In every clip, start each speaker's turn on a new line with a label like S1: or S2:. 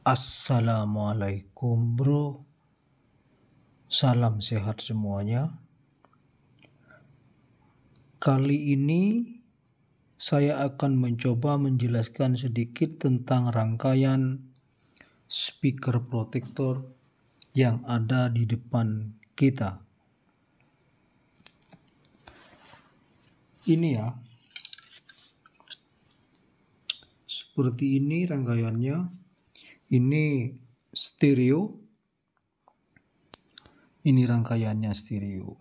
S1: Assalamualaikum bro, salam sehat semuanya. Kali ini saya akan mencoba menjelaskan sedikit tentang rangkaian speaker protector yang ada di depan kita. Ini ya, seperti ini rangkaiannya. Ini stereo. Ini rangkaiannya stereo.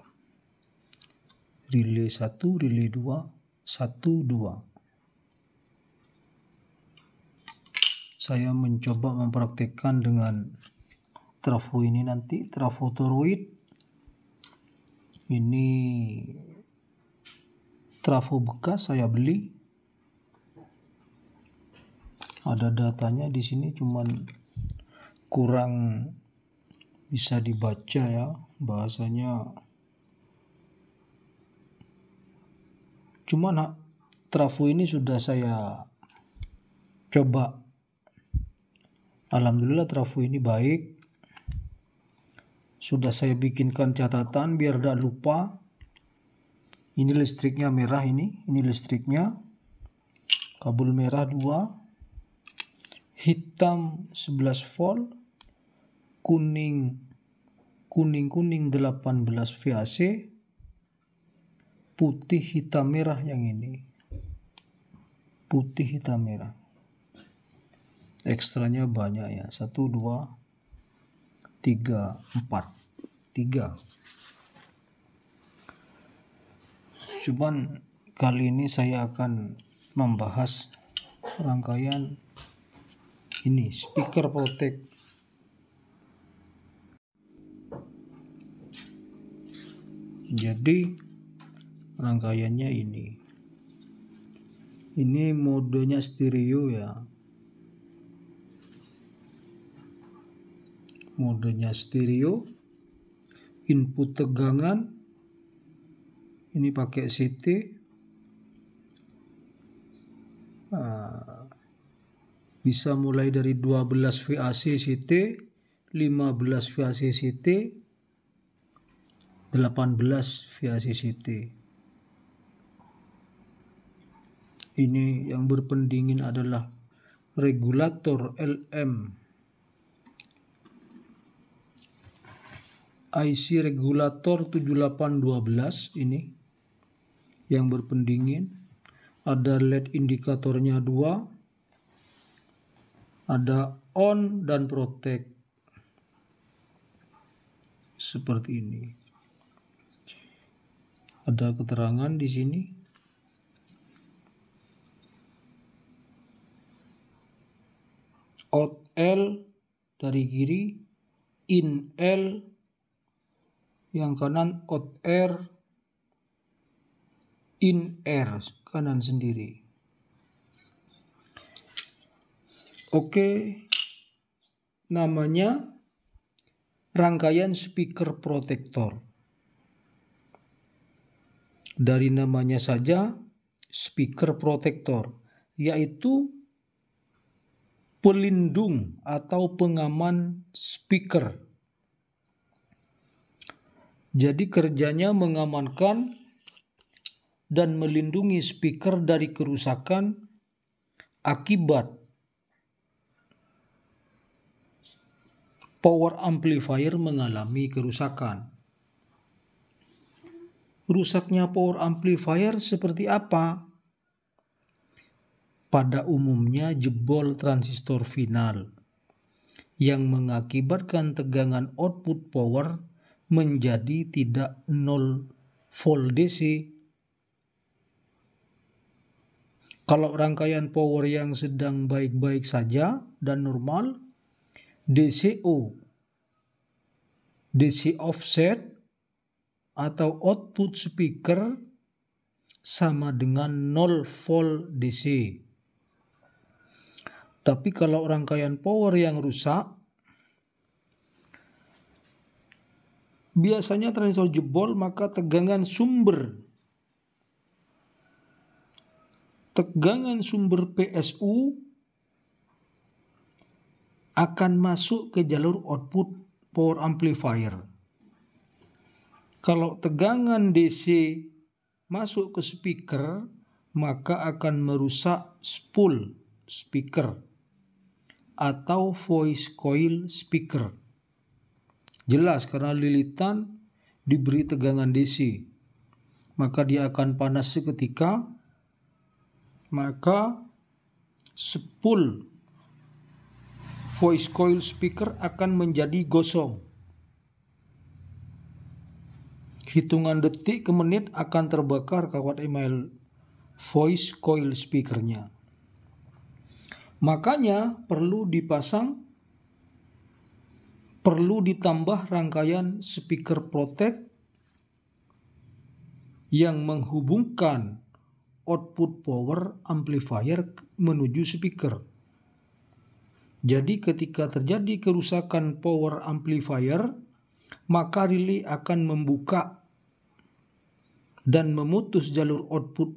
S1: Relay 1, relay 2, 1, 2. Saya mencoba mempraktekkan dengan trafo ini nanti, trafo toroid. Ini trafo bekas saya beli. Ada datanya di sini, cuman kurang bisa dibaca ya bahasanya. Cuman trafo ini sudah saya coba. Alhamdulillah trafo ini baik. Sudah saya bikinkan catatan biar tidak lupa. Ini listriknya merah ini listriknya. Kabel merah 2. Hitam 11 volt, kuning 18 VAC, putih hitam merah yang ini. Putih hitam merah. Ekstranya banyak ya. 1, 2, 3, 4. 3. Cuman kali ini saya akan membahas rangkaian ini speaker protect. Jadi rangkaiannya ini modenya stereo ya. Modenya stereo. Input tegangan ini pakai CT. Bisa mulai dari 12 VAC CT, 15 VAC CT, 18 VAC CT. Ini yang berpendingin adalah regulator LM. IC regulator 7812 ini yang berpendingin. Ada LED indikatornya 2. Ada on dan protect. Seperti ini. Ada keterangan di sini. Out L dari kiri, in L yang kanan, out R, in R kanan sendiri. Oke, namanya rangkaian speaker protector. Dari namanya saja speaker protector, yaitu pelindung atau pengaman speaker. Jadi kerjanya mengamankan dan melindungi speaker dari kerusakan akibat power amplifier mengalami kerusakan. Rusaknya power amplifier seperti apa? Pada umumnya jebol transistor final yang mengakibatkan tegangan output power menjadi tidak 0 volt DC. Kalau rangkaian power yang sedang baik-baik saja dan normal, DCO, DC offset atau output speaker sama dengan 0 volt DC. Tapi kalau rangkaian power yang rusak, biasanya transistor jebol, maka tegangan sumber PSU akan masuk ke jalur output power amplifier. Kalau tegangan DC masuk ke speaker, maka akan merusak spool speaker atau voice coil speaker. Jelas karena lilitan diberi tegangan DC, maka dia akan panas seketika, maka spool voice coil speaker akan menjadi gosong. Hitungan detik ke menit akan terbakar kawat email voice coil speakernya. Makanya perlu ditambah rangkaian speaker protect yang menghubungkan output power amplifier menuju speaker. Jadi ketika terjadi kerusakan power amplifier, maka relay akan membuka dan memutus jalur output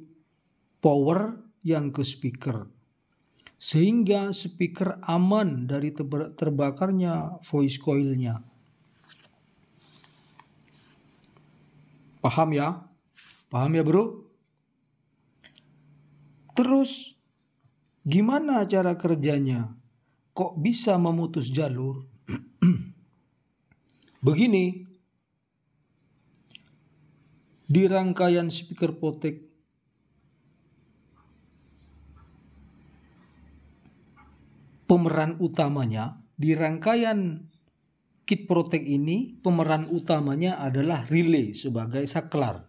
S1: power yang ke speaker, sehingga speaker aman dari terbakarnya voice coilnya. Paham ya? Paham ya bro? Terus gimana cara kerjanya? Kok bisa memutus jalur? Begini, di rangkaian speaker protect pemeran utamanya, di rangkaian kit protect ini pemeran utamanya adalah relay sebagai saklar.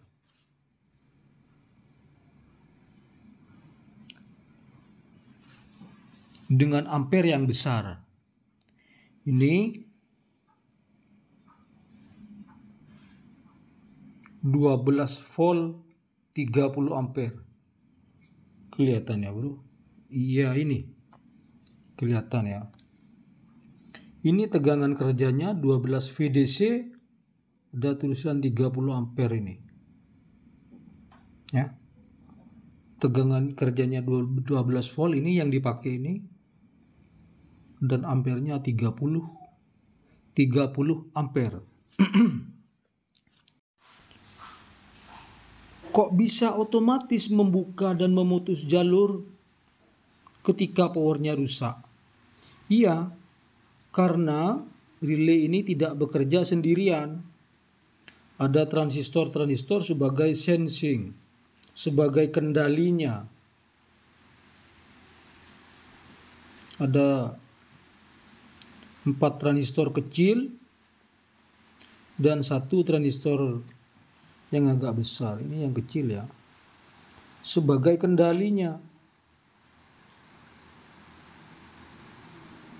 S1: Dengan ampere yang besar. Ini 12 volt 30 ampere. Kelihatan ya bro? Iya ini. Kelihatan ya. Ini tegangan kerjanya 12 VDC. Ada tulisan 30 ampere ini. Ya. Tegangan kerjanya 12 volt ini yang dipakai ini. Dan ampernya 30 ampere. Kok bisa otomatis membuka dan memutus jalur ketika powernya rusak? Iya, karena relay ini tidak bekerja sendirian. Ada transistor-transistor sebagai sensing, sebagai kendalinya. Ada 4 transistor kecil dan 1 transistor yang agak besar. Ini yang kecil ya. Sebagai kendalinya.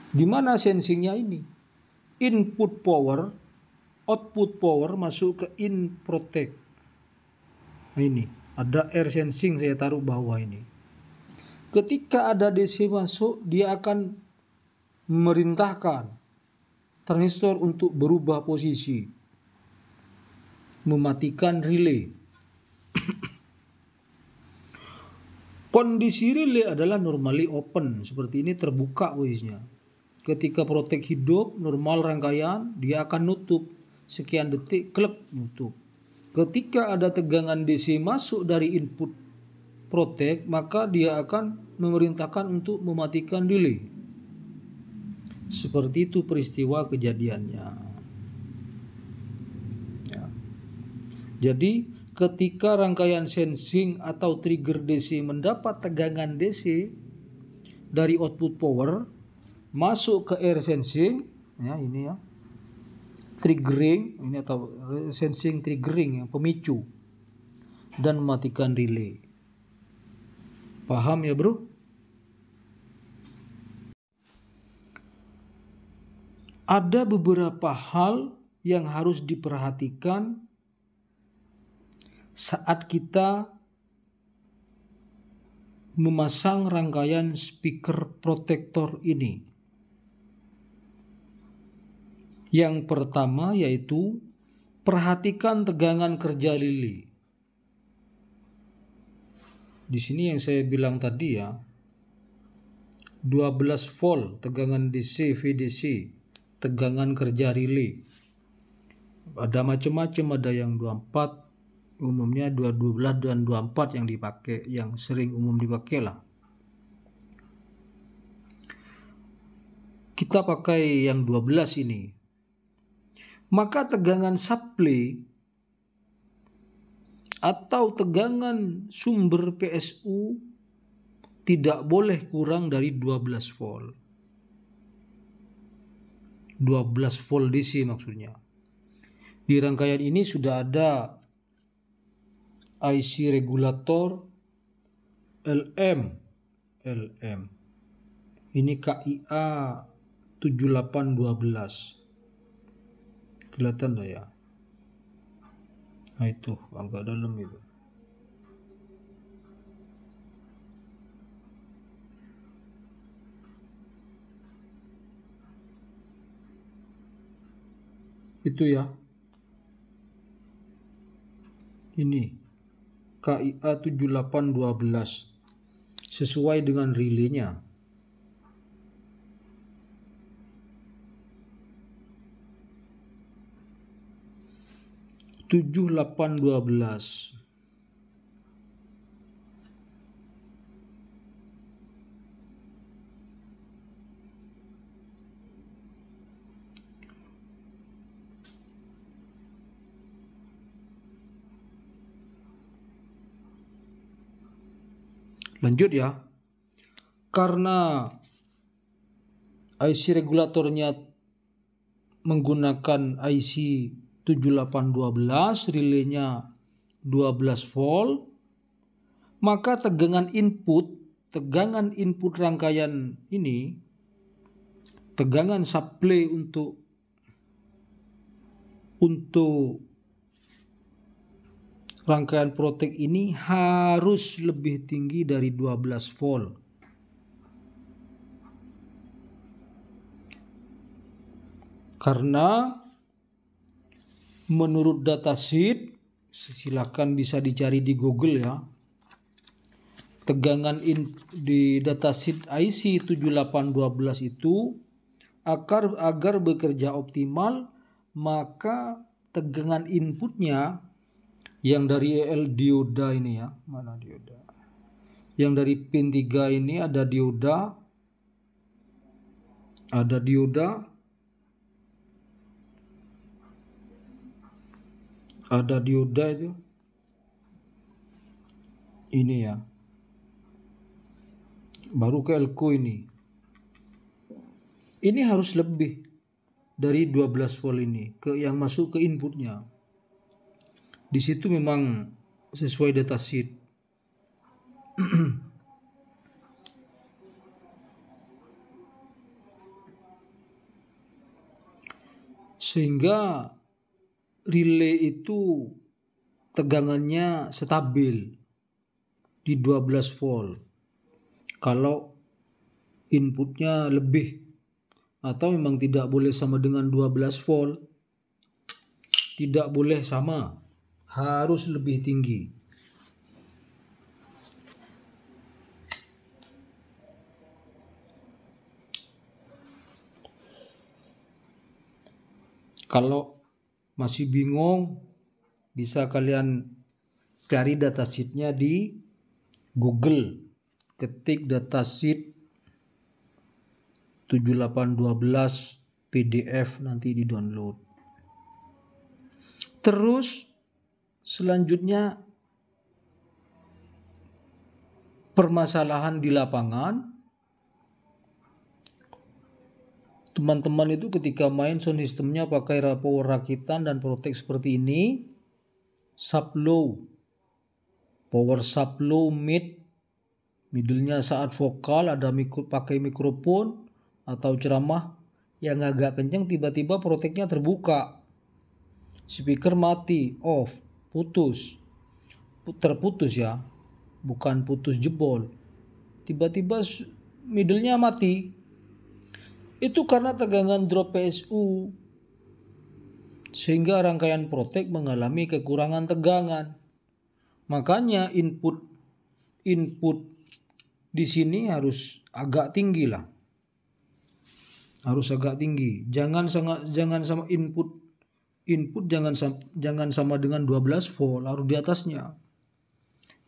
S1: Di mana sensingnya ini? Input power, output power masuk ke in protect. Nah ini, ada air sensing saya taruh bawah ini. Ketika ada DC masuk, dia akan memerintahkan transistor untuk berubah posisi, mematikan relay. Kondisi relay adalah normally open, seperti ini terbuka posisinya. Ketika protect hidup, normal rangkaian, dia akan nutup. Sekian detik, klek, nutup. Ketika ada tegangan DC masuk dari input protect, maka dia akan memerintahkan untuk mematikan relay. Seperti itu peristiwa kejadiannya. Ya. Jadi ketika rangkaian sensing atau trigger DC mendapat tegangan DC dari output power, masuk ke air sensing, ya ini ya, triggering, ini atau sensing triggering yang pemicu, dan mematikan relay. Paham ya bro? Ada beberapa hal yang harus diperhatikan saat kita memasang rangkaian speaker protector ini. Yang pertama yaitu perhatikan tegangan kerja relay. Di sini yang saya bilang tadi ya, 12 volt tegangan DC VDC, tegangan kerja relay. Ada macam-macam, ada yang 24, umumnya 212 dan 24 yang dipakai, yang sering umum dipakai lah. Kita pakai yang 12 ini. Maka tegangan supply atau tegangan sumber PSU tidak boleh kurang dari 12 volt. 12 volt DC maksudnya. Di rangkaian ini sudah ada IC regulator LM. Ini KIA 7812. Kelihatan dah ya. Nah itu agak dalam itu. Itu ya. Ini KIA 7812 sesuai dengan relaynya. Tujuh 812. Lanjut ya. Karena IC regulatornya menggunakan IC 7812, relaynya 12 volt, maka tegangan input rangkaian ini, tegangan supply untuk rangkaian protek ini harus lebih tinggi dari 12 volt. Karena menurut datasheet, silakan bisa dicari di Google ya. Tegangan di datasheet IC 7812 itu agar bekerja optimal, maka tegangan inputnya yang dari EL dioda ini ya, mana dioda? Yang dari pin 3 ini ada dioda itu. Ini ya. Baru ke elko ini. Ini harus lebih dari 12 volt ini yang masuk ke inputnya. Di situ memang sesuai datasheet. Sehingga relay itu tegangannya stabil di 12 volt. Kalau inputnya lebih atau memang tidak boleh sama dengan 12 volt, tidak boleh sama, harus lebih tinggi. Kalau masih bingung, bisa kalian cari datasheetnya di Google, ketik datasheet 7812 PDF, nanti di download. Terus selanjutnya permasalahan di lapangan, teman-teman itu ketika main sound systemnya pakai power rakitan dan protek seperti ini, sub low, power sub low middle-nya saat vokal ada pakai mikrofon atau ceramah yang agak kencang, tiba-tiba proteknya terbuka, speaker mati, off, terputus ya, bukan putus jebol, tiba-tiba middle-nya mati. Itu karena tegangan drop PSU, sehingga rangkaian protek mengalami kekurangan tegangan. Makanya input di sini harus agak tinggi lah. Harus agak tinggi. Jangan sama input jangan sama dengan 12 volt, harus di atasnya.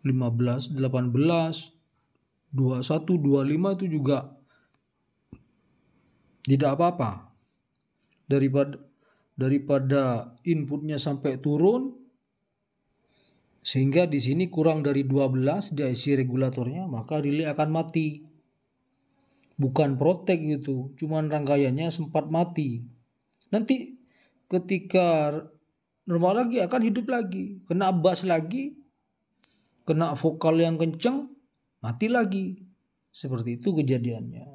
S1: 15, 18, 21, 25 itu juga tidak apa-apa. Daripada inputnya sampai turun sehingga di sini kurang dari 12 di IC regulatornya, maka relay akan mati. Bukan protek gitu, cuman rangkaiannya sempat mati. Nanti ketika normal lagi akan hidup lagi, kena bass lagi, kena vokal yang kenceng, mati lagi. Seperti itu kejadiannya.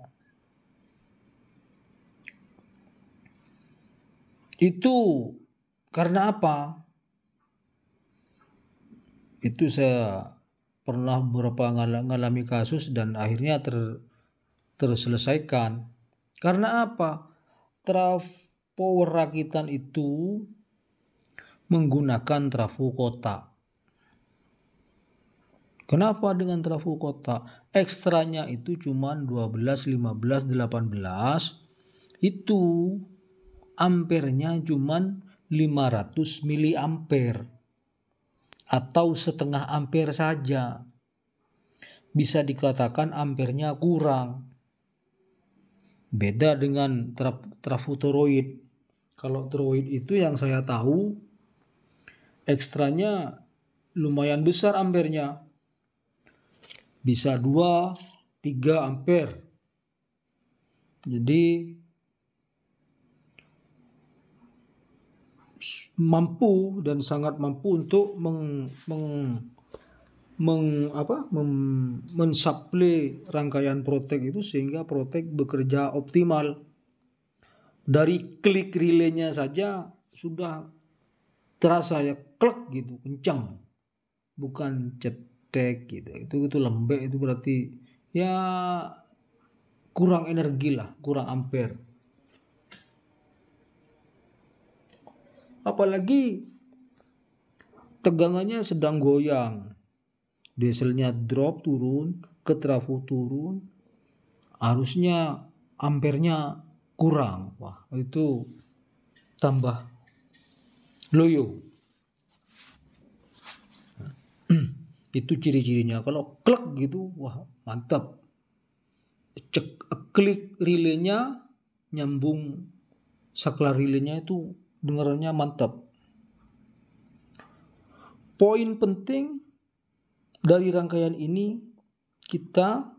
S1: Itu karena apa? Itu saya pernah beberapa ngalami kasus dan akhirnya terselesaikan. Karena apa? Power rakitan itu menggunakan trafo kotak. Kenapa dengan trafo kotak? Ekstranya itu cuma 12, 15, 18. Itu ampernya cuma 500 miliampere atau setengah ampere saja. Bisa dikatakan ampernya kurang. Beda dengan trafo toroid. Kalau toroid itu yang saya tahu ekstranya lumayan besar ampernya. Bisa 2, 3 ampere. Jadi mampu dan sangat mampu untuk mensuplai rangkaian protek itu sehingga protek bekerja optimal. Dari klik relaynya saja sudah terasa ya klek gitu, kencang. Bukan cetek gitu. Itu lembek, itu berarti ya kurang energi lah, kurang ampere. Apalagi tegangannya sedang goyang. Dieselnya drop turun, ke trafo turun, harusnya ampernya kurang. Wah, itu tambah loyo. Itu ciri-cirinya. Kalau klek gitu, wah mantap. Klik relaynya nyambung saklar relaynya itu dengarannya mantap. Poin penting dari rangkaian ini, kita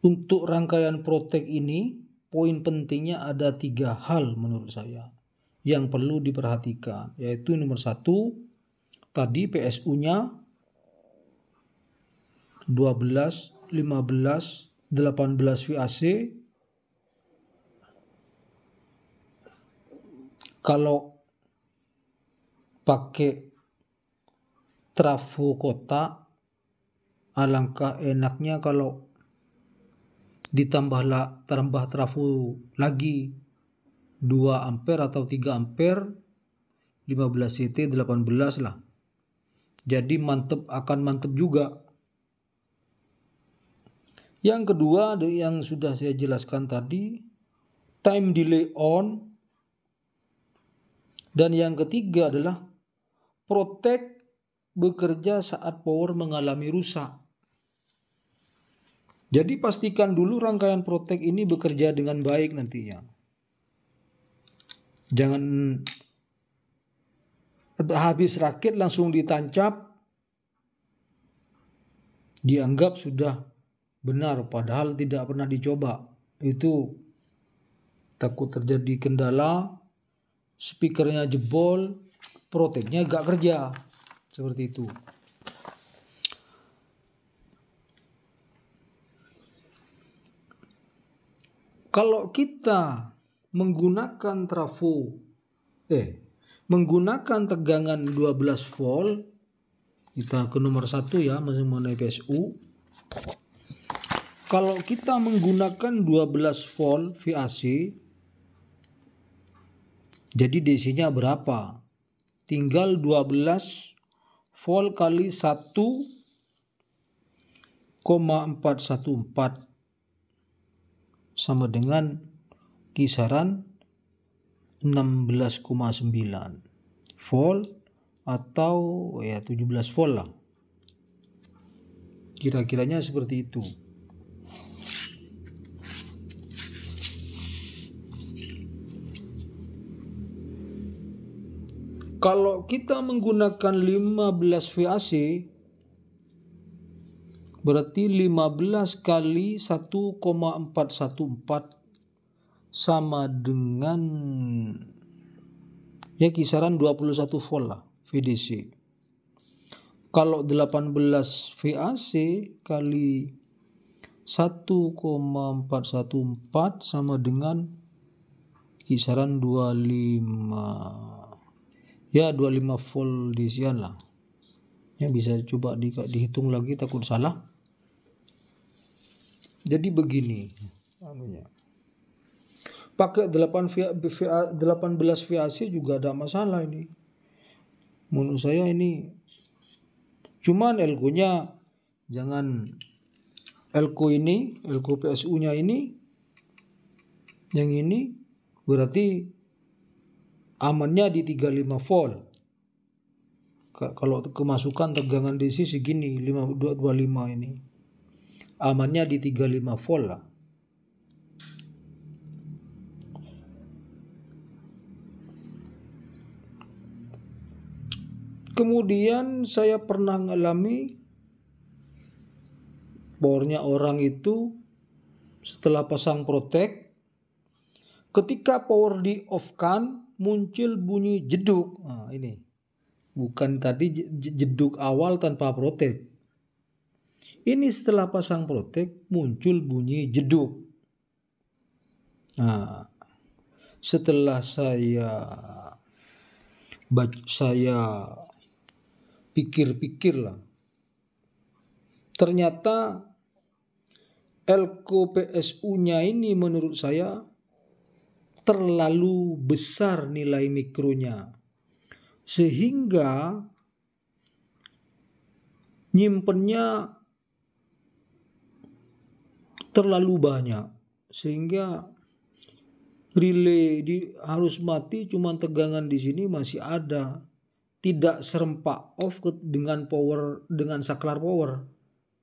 S1: untuk rangkaian protek ini, poin pentingnya ada 3 hal menurut saya yang perlu diperhatikan, yaitu nomor 1, tadi PSU-nya 12, 15, 18 VAC. Kalau pakai trafo kotak, alangkah enaknya kalau tambah trafo lagi 2 ampere atau 3 ampere, 15 CT, 18 lah. Jadi akan mantep juga. Yang kedua yang sudah saya jelaskan tadi, time delay on. Dan yang ketiga adalah protek bekerja saat power mengalami rusak. Jadi pastikan dulu rangkaian protek ini bekerja dengan baik nantinya. Jangan habis rakit langsung ditancap, dianggap sudah benar padahal tidak pernah dicoba. Itu takut terjadi kendala, speakernya jebol, proteknya gak kerja. Seperti itu. Kalau kita menggunakan menggunakan tegangan 12 volt, kita ke nomor 1 ya, mengenai PSU. Kalau kita menggunakan 12 volt VAC, jadi DC-nya berapa? Tinggal 12 volt kali 1,414 sama dengan kisaran 16,9 volt atau ya 17 volt lah. Kira-kiranya seperti itu. Kalau kita menggunakan 15 VAC, berarti 15 kali 1,414 sama dengan ya kisaran 21 volt lah VDC. Kalau 18 VAC kali 1,414 sama dengan kisaran 25 volt DC-an lah. Ya bisa coba dihitung lagi, takut salah. Jadi begini anunya. Pakai 18 VAC juga ada masalah ini. Menurut saya ini cuman elko-nya jangan elko PSU-nya ini, yang ini berarti amannya di 35 volt. Kalau kemasukan tegangan DC segini 525 ini, amannya di 35 volt lah. Kemudian saya pernah ngalami powernya orang itu setelah pasang protek, ketika power di off kan muncul bunyi jeduk. Nah, ini bukan tadi jeduk awal tanpa protek. Ini setelah pasang protek muncul bunyi jeduk. Nah, setelah saya pikir-pikir lah, ternyata elko PSU-nya ini menurut saya terlalu besar nilai mikronya, sehingga nyimpennya terlalu banyak, sehingga relay harus mati, cuman tegangan di sini masih ada. Tidak serempak off dengan saklar power.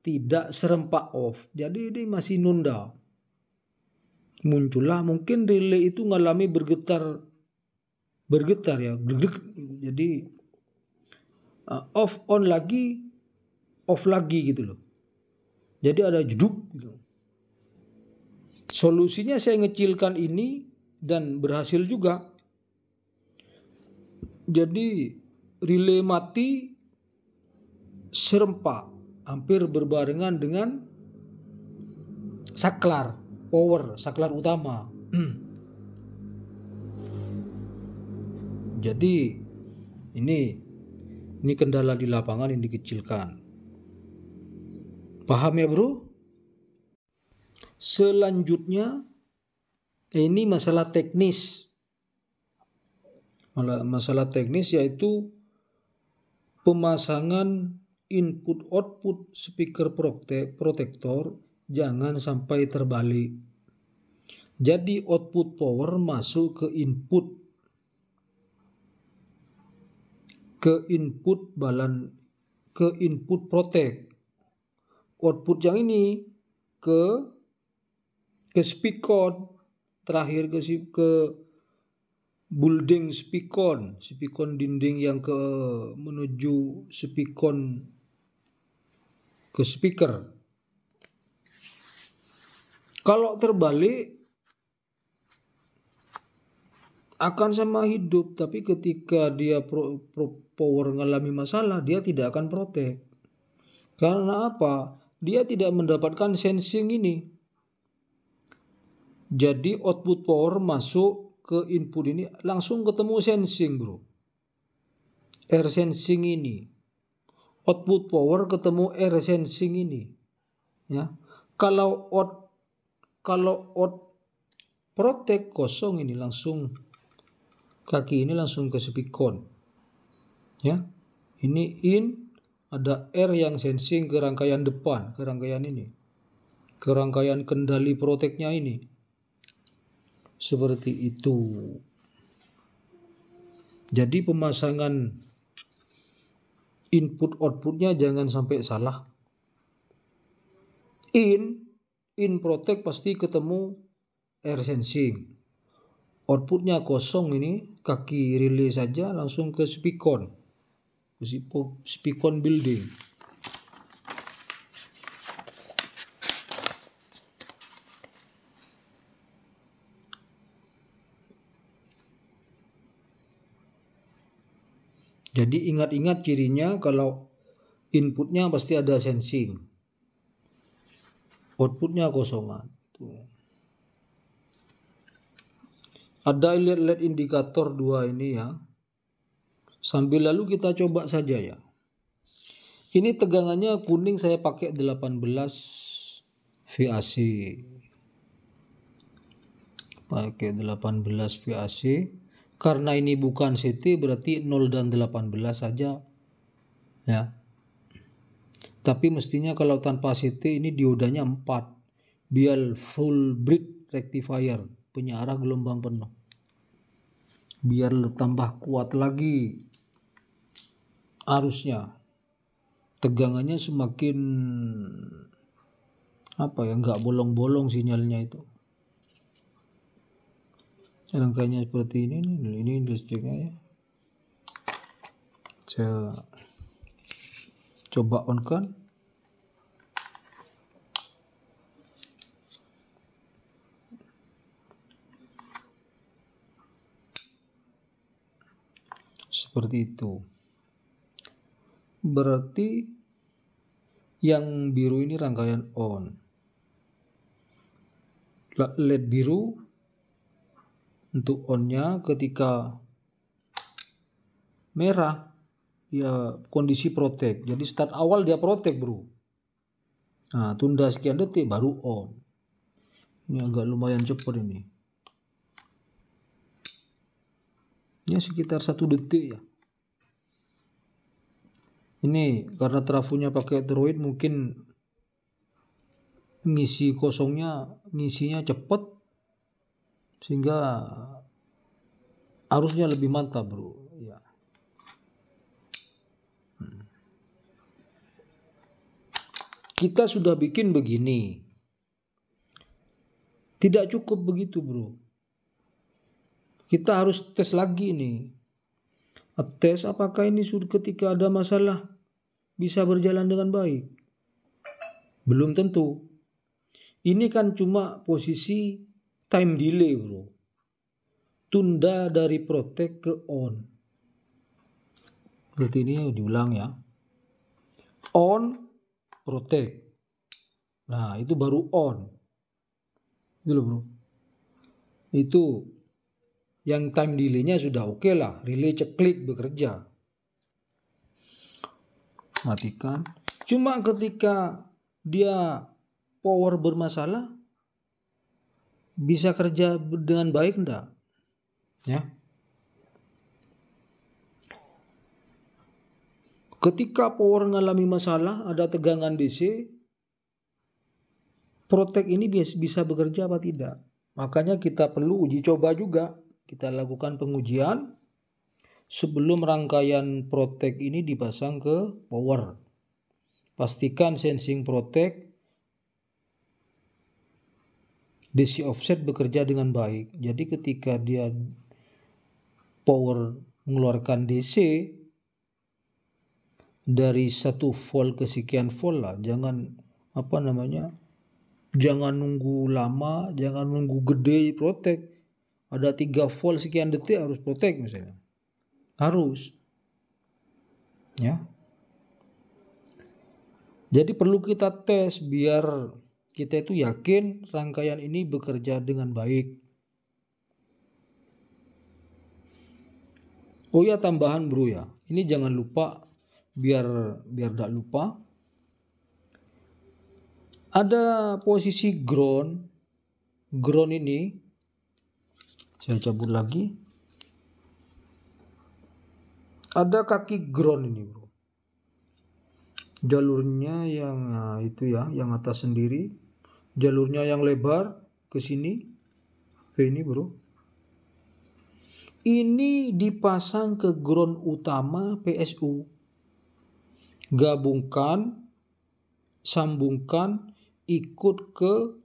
S1: Tidak serempak off. Jadi ini masih nunda. Muncullah mungkin relay itu ngalami bergetar ya. Jadi off on lagi, off lagi gitu loh. Jadi ada jeduk gitu. Solusinya saya ngecilkan ini dan berhasil juga. Jadi relay mati serempak, hampir berbarengan dengan saklar power, saklar utama. Jadi ini kendala di lapangan yang dikecilkan. Paham ya bro? Selanjutnya ini masalah teknis. Masalah teknis yaitu pemasangan input-output speaker protektor jangan sampai terbalik. Jadi output power masuk ke input protek. Output yang ini ke speakon, terakhir ke building speakon dinding yang menuju speakon ke speaker. Kalau terbalik akan sama hidup, tapi ketika dia power mengalami masalah, dia tidak akan protek. Karena apa? Dia tidak mendapatkan sensing ini. Jadi output power masuk ke input ini langsung ketemu sensing bro. Air sensing ini. Output power ketemu air sensing ini. Ya. Kalau out protect kosong ini langsung kaki ini langsung ke speakon. Ya. Ini in, ada R yang sensing ke rangkaian depan, ke rangkaian ini, ke rangkaian kendali proteknya ini. Seperti itu. Jadi pemasangan input outputnya jangan sampai salah. In protek pasti ketemu R sensing. Outputnya kosong ini, kaki relay saja langsung ke spikon building. Jadi ingat-ingat cirinya, kalau inputnya pasti ada sensing, outputnya kosongan. Ada LED indikator 2 ini ya. Sambil lalu kita coba saja ya. Ini tegangannya kuning saya pakai 18 VAC. Pakai 18 VAC. Karena ini bukan CT berarti 0 dan 18 saja ya. Tapi mestinya kalau tanpa CT ini diodanya 4. Biar full bridge rectifier, penyiarah gelombang penuh. Biar tambah kuat lagi arusnya. Tegangannya semakin nggak bolong-bolong sinyalnya itu. Rangkaiannya seperti ini listriknya ya. Saya coba on kan. Seperti itu. Berarti yang biru ini rangkaian on. LED biru untuk onnya, ketika merah ya kondisi protek. Jadi start awal dia protek bro. Nah, tunda sekian detik baru on. Ini agak lumayan cepat ini. Ya sekitar 1 detik ya. Ini karena trafonya pakai toroid, mungkin ngisinya cepat sehingga arusnya lebih mantap bro ya. Kita sudah bikin begini, tidak cukup begitu bro. Kita harus tes lagi nih. Tes apakah ini sudah ketika ada masalah bisa berjalan dengan baik. Belum tentu. Ini kan cuma posisi time delay bro. Tunda dari protek ke on. Berarti ini diulang ya. On, protek. Nah itu baru on. Itu loh bro. Itu yang time delay-nya sudah oke lah. Relay ceklik bekerja. Matikan. Cuma ketika dia power bermasalah, bisa kerja dengan baik enggak? Ya. Ketika power mengalami masalah, ada tegangan DC, protek ini bisa bekerja apa tidak? Makanya kita perlu uji coba juga. Kita lakukan pengujian sebelum rangkaian protek ini dipasang ke power. Pastikan sensing protek DC offset bekerja dengan baik. Jadi ketika dia power mengeluarkan DC dari 1 volt ke sekian volt lah. Jangan nunggu lama, jangan nunggu gede protek. Ada 3 volt sekian detik harus protek misalnya. Harus. Ya. Jadi perlu kita tes biar kita itu yakin rangkaian ini bekerja dengan baik. Oh ya, tambahan bro ya. Ini jangan lupa, biar tidak lupa. Ada posisi ground. Ground ini saya cabut lagi. Ada kaki ground ini bro. jalurnya yang itu ya, yang atas sendiri, jalurnya yang lebar ke sini, ke ini bro. Ini dipasang ke ground utama PSU, gabungkan, sambungkan, ikut ke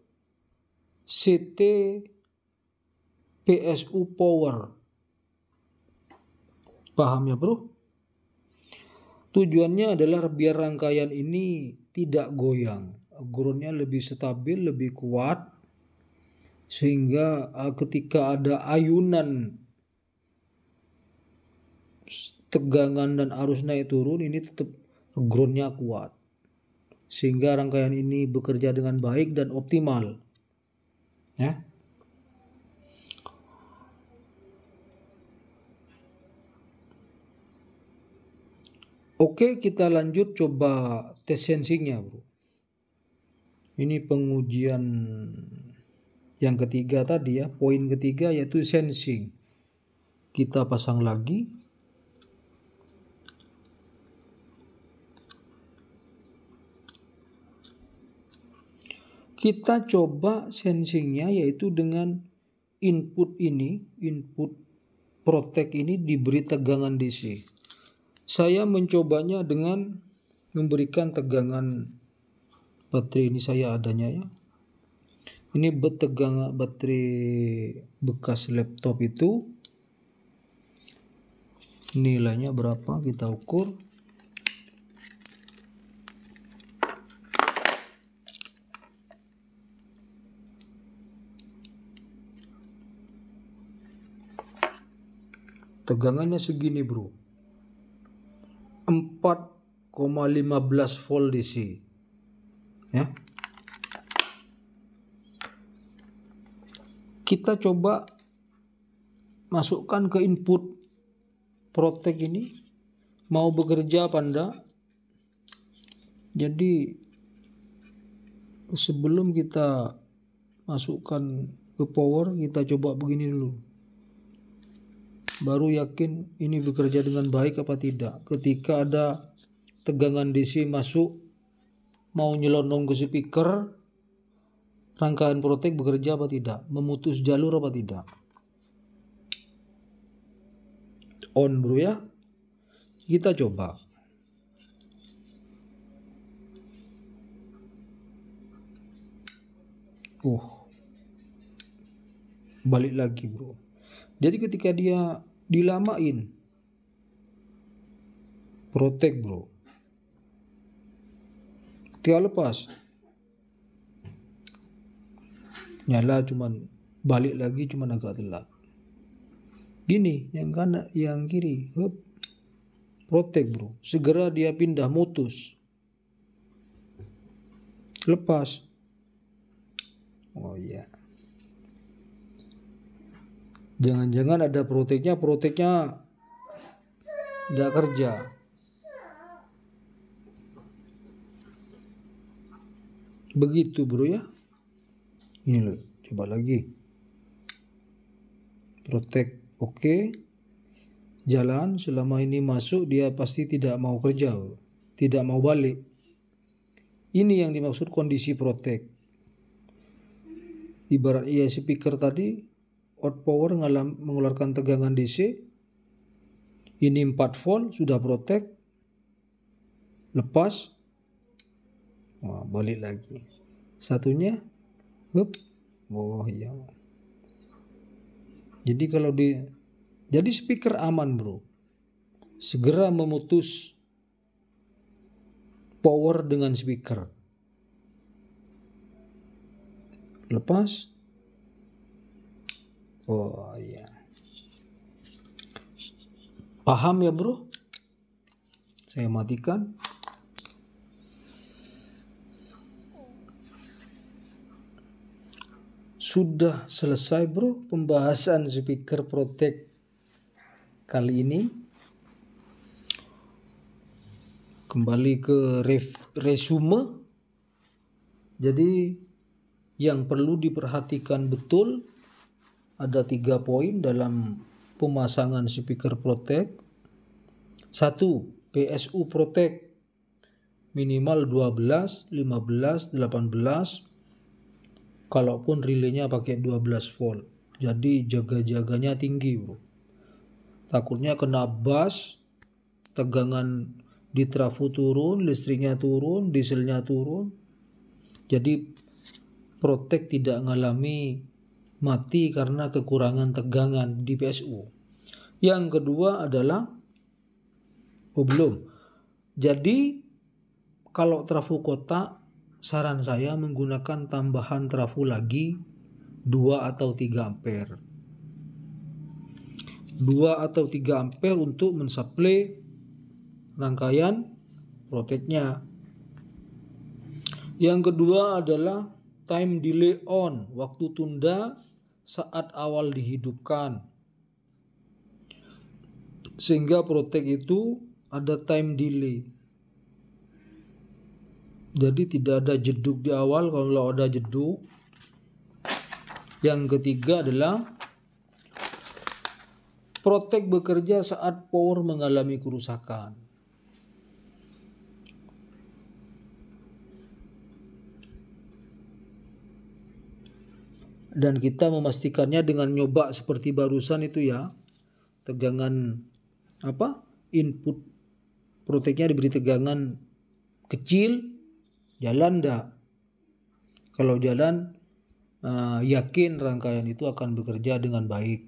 S1: CT PSU power. Paham ya bro? Tujuannya adalah biar rangkaian ini tidak goyang, groundnya lebih stabil, lebih kuat, sehingga ketika ada ayunan tegangan dan arus naik turun, ini tetap groundnya kuat, sehingga rangkaian ini bekerja dengan baik dan optimal ya. Oke, kita lanjut coba tes sensingnya bro. Ini pengujian yang ketiga tadi ya, poin ketiga yaitu sensing. Kita pasang lagi. Kita coba sensingnya yaitu dengan input ini, input protek ini diberi tegangan DC. Saya mencobanya dengan memberikan tegangan baterai ini saya adanya ya. Ini tegangan baterai bekas laptop itu. Nilainya berapa kita ukur. Tegangannya segini bro, 4,15 volt DC ya. Kita coba masukkan ke input protek ini, mau bekerja apa enggak. Jadi sebelum kita masukkan ke power, kita coba begini dulu, baru yakin ini bekerja dengan baik apa tidak. Ketika ada tegangan DC masuk mau nyelonong ke speaker, rangkaian protek bekerja apa tidak, memutus jalur apa tidak. On bro ya. Kita coba. Balik lagi bro. Jadi ketika dia dilamain protek bro, ketika lepas nyala, cuman balik lagi cuman agak telat. Gini yang kanan, yang kiri, protek bro, segera dia pindah mutus, lepas. Oh iya, jangan-jangan ada proteknya tidak kerja. Begitu bro ya. Ini loh, coba lagi. Protek oke. Jalan, selama ini masuk dia pasti tidak mau kerja, tidak mau balik. Ini yang dimaksud kondisi protek. Ibarat speaker tadi out power mengeluarkan tegangan DC. Ini 4 volt sudah protek, lepas, balik lagi. Satunya oh iya. Jadi jadi speaker aman bro, segera memutus power dengan speaker, lepas. Oh iya, paham ya bro. Saya matikan. Sudah selesai bro pembahasan speaker protek kali ini. Kembali ke resume. Jadi yang perlu diperhatikan betul ada 3 poin dalam pemasangan speaker protek. 1. PSU protek minimal 12, 15, 18, kalaupun relaynya pakai 12 volt. Jadi jaga-jaganya tinggi, bro. Takutnya kena bus, tegangan di trafo turun, listriknya turun, dieselnya turun. Jadi Protek tidak mengalami mati karena kekurangan tegangan di PSU. Yang kedua adalah belum. Jadi kalau trafo kotak, saran saya menggunakan tambahan trafo lagi 2 atau 3 ampere. 2 atau 3 ampere untuk mensuplai rangkaian proteknya. Yang kedua adalah time delay on, waktu tunda saat awal dihidupkan. Sehingga protek itu ada time delay. Jadi tidak ada jeduk di awal. Kalau ada jeduk. Yang ketiga adalah protek bekerja saat power mengalami kerusakan. Dan kita memastikannya dengan nyoba seperti barusan itu ya. Tegangan input proteknya diberi tegangan kecil, jalan enggak. Kalau jalan, yakin rangkaian itu akan bekerja dengan baik.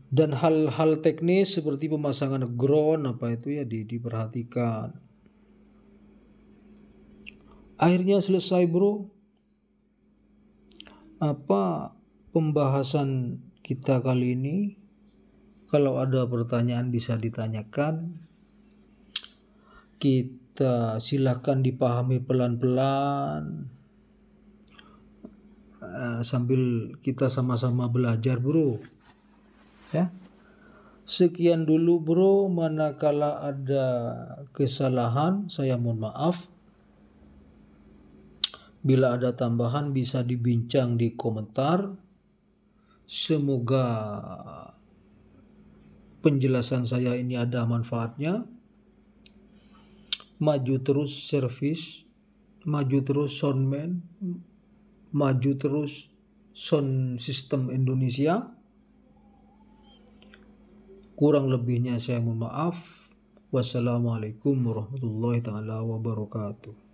S1: Dan hal-hal teknis seperti pemasangan ground diperhatikan. Akhirnya selesai, bro. Pembahasan kita kali ini. Kalau ada pertanyaan bisa ditanyakan. Kita silakan dipahami pelan-pelan. Sambil kita sama-sama belajar, bro. Ya. Sekian dulu, bro. Manakala ada kesalahan, saya mohon maaf. Bila ada tambahan bisa dibincang di komentar. Semoga penjelasan saya ini ada manfaatnya. Maju terus servis, maju terus soundman, maju terus sound system Indonesia. Kurang lebihnya saya mohon maaf. Wassalamualaikum warahmatullahi taala wabarakatuh.